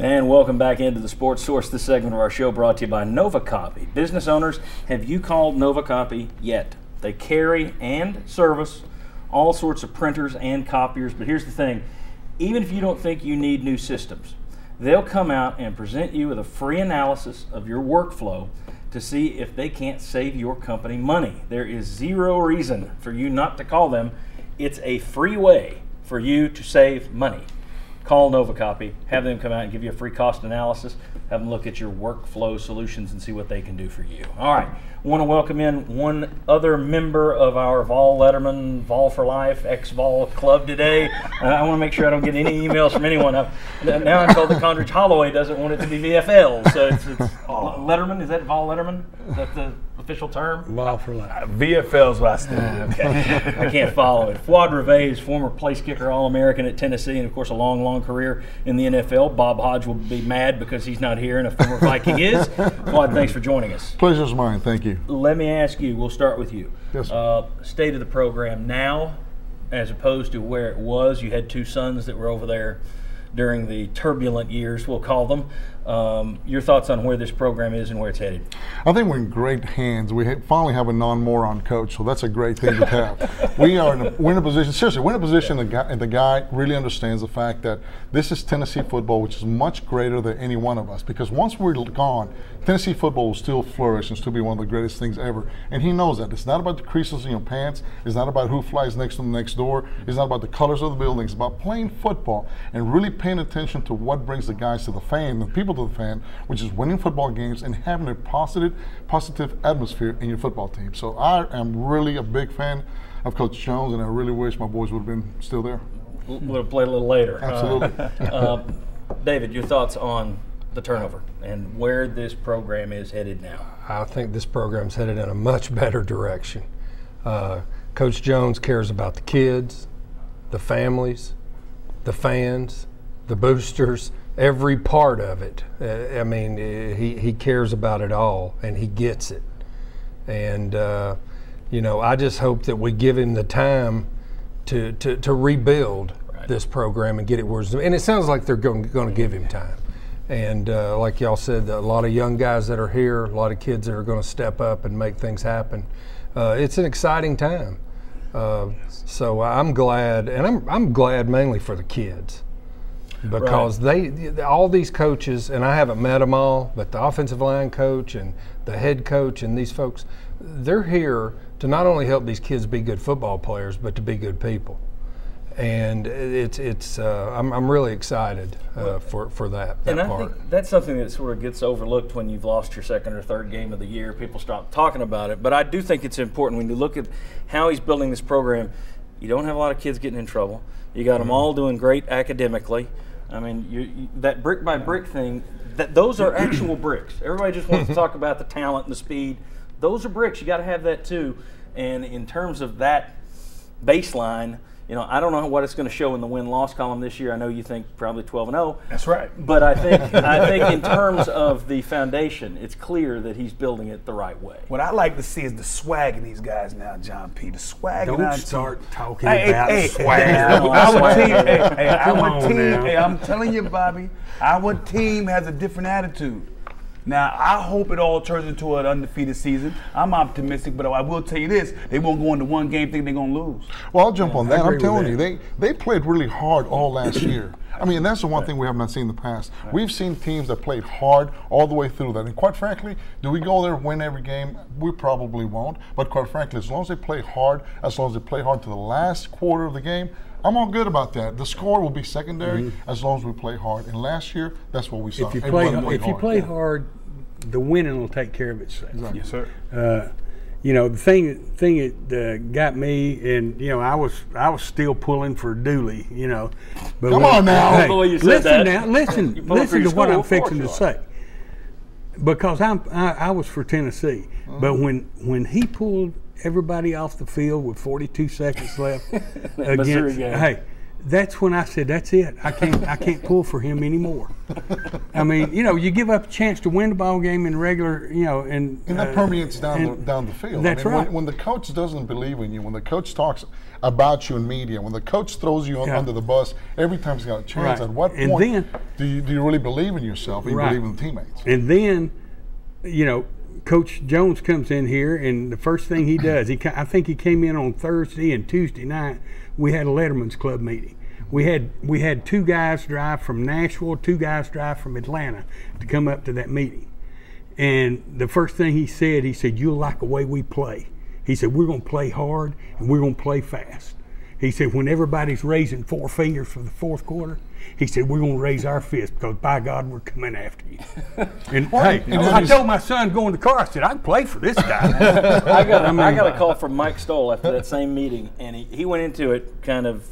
And welcome back into the Sports Source. This segment of our show brought to you by Nova Copy. Business owners, have you called Nova Copy yet? They carry and service all sorts of printers and copiers, but here's the thing. Even if you don't think you need new systems, they'll come out and present you with a free analysis of your workflow to see if they can't save your company money. There is zero reason for you not to call them. It's a free way for you to save money. Call Nova Copy, have them come out and give you a free cost analysis, have them look at your workflow solutions and see what they can do for you. All right, want to welcome in one other member of our Vol Letterman, Vol for Life, ex-Vol club today. I want to make sure I don't get any emails from anyone. Now I'm told that Condridge Holloway doesn't want it to be VFL, so it's Letterman. Is that Vol Letterman? Is that the official term? Vol for Life. VFL is what I stand. Okay. I can't follow it. Vlad Reveille is former place kicker All-American at Tennessee and, of course, a long career in the NFL. Bob Hodge will be mad because he's not here and a former Viking is. Vlad, thanks for joining us. Pleasure's mine. Thank you. Let me ask you, we'll start with you. Yes. State of the program now as opposed to where it was. You had two sons that were over there during the turbulent years, we'll call them. Your thoughts on where this program is and where it's headed? I think we're in great hands. We finally have a non-moron coach, so that's a great thing to have. we're in a position, seriously, we're in a position and the guy really understands the fact that this is Tennessee football, which is much greater than any one of us, because once we're gone, Tennessee football will still flourish and still be one of the greatest things ever. And he knows that. It's not about the creases in your pants. It's not about who flies next to the next door. It's not about the colors of the buildings. It's about playing football and really paying attention to what brings the guys to the fan, the people to the fan, which is winning football games and having a positive atmosphere in your football team. So I am really a big fan of Coach Jones, and I really wish my boys would have been still there. We'll play a little later. Absolutely. David, your thoughts on the turnover and where this program is headed now? I think this program's headed in a much better direction. Coach Jones cares about the kids, the families, the fans, the boosters, every part of it. I mean, he cares about it all, and he gets it. And you know, I just hope that we give him the time to rebuild this program and get it where it's. And it sounds like they're going to give him time. And like y'all said, a lot of young guys that are here, a lot of kids that are going to step up and make things happen. It's an exciting time. So I'm glad, and I'm glad mainly for the kids. Because all these coaches, and I haven't met them all, but the offensive line coach and the head coach and these folks, they're here to not only help these kids be good football players, but to be good people. And I'm really excited for that and I part. think that's something that sort of gets overlooked when you've lost your second or third game of the year. People stop talking about it. But I do think it's important when you look at how he's building this program. You don't have a lot of kids getting in trouble. You got them all doing great academically. I mean, that brick by brick thing, those are actual bricks. Everybody just wants to talk about the talent and the speed. Those are bricks. You got to have that too. And in terms of that baseline, you know, I don't know what it's going to show in the win-loss column this year. I know you think probably 12-0. That's right. But I think in terms of the foundation, it's clear that he's building it the right way. What I like to see is the swag in these guys now, John P. The swag. Don't start talking about swag. Our team, I'm telling you, Bobby, our team has a different attitude. Now, I hope it all turns into an undefeated season. I'm optimistic, but I will tell you this, they won't go into one game thinking they're going to lose. Well, I'll jump on that. I'm telling you, they played really hard all last year. I mean, that's the one thing we have not seen in the past. We've seen teams that played hard all the way through that. And quite frankly, do we go there and win every game? We probably won't. But quite frankly, as long as they play hard, as long as they play hard to the last quarter of the game, I'm all good about that. The score will be secondary as long as we play hard. And last year, that's what we saw. If you play hard, the winning will take care of itself. Exactly. Yes, sir. You know, the thing that got me, and you know, I was still pulling for Dooley. You know, but come on now. Hey, listen to what I'm fixing to say. Because I was for Tennessee, but when he pulled everybody off the field with 42 seconds left against, that's when I said, that's it. I can't pull for him anymore. I mean, you know, you give up a chance to win the ball game in regular, you know, and that permeates down the field. That's right. When the coach doesn't believe in you, when the coach talks about you in media, when the coach throws you under the bus every time he's got a chance, at what point do you really believe in yourself and you believe in the teammates? And then, you know, Coach Jones comes in here, and the first thing he does, I think he came in on Thursday and Tuesday night. We had a Letterman's Club meeting. We had 2 guys drive from Nashville, 2 guys drive from Atlanta to come up to that meeting. And the first thing he said, you'll like the way we play. He said, we're going to play hard and we're going to play fast. He said, when everybody's raising 4 fingers for the fourth quarter, he said, we're going to raise our fist because, by God, we're coming after you. And I told my son going to the car, I said, I can play for this guy. I got a call from Mike Stoll after that same meeting, and he went into it kind of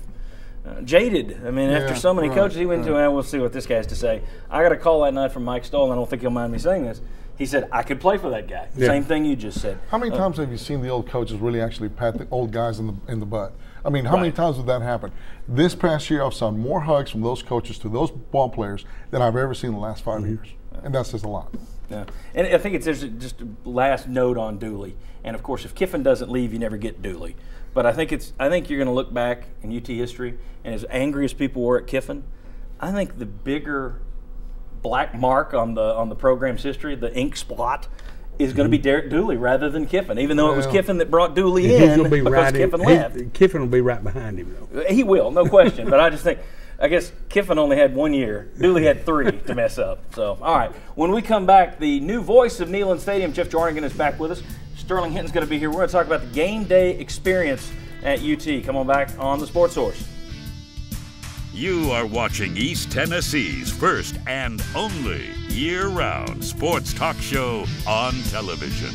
jaded. I mean, after so many coaches, he went into it, we'll see what this guy has to say. I got a call that night from Mike Stoll, and I don't think he'll mind me saying this. He said, I could play for that guy. Yeah. Same thing you just said. How many times have you seen the old coaches really actually pat the old guys in the butt? I mean, how many times did that happen? This past year, I've saw more hugs from those coaches to those ball players than I've ever seen in the last 5 years. And that says a lot. Yeah. And I think there's just a last note on Dooley. And, of course, if Kiffin doesn't leave, you never get Dooley. But I think you're going to look back in UT history, and as angry as people were at Kiffin, I think the bigger black mark on the program's history, the ink spot, is going to be Derek Dooley rather than Kiffin, even though it was Kiffin that brought Dooley in because Kiffin left. Kiffin will be right behind him, though. He will, no question. But I guess Kiffin only had 1 year. Dooley had 3 to mess up. So, all right. When we come back, the new voice of Neyland Stadium, Jeff Jarnigan, is back with us. Sterling Hinton's going to be here. We're going to talk about the game day experience at UT. Come on back on the Sports Source. You are watching East Tennessee's first and only year-round sports talk show on television.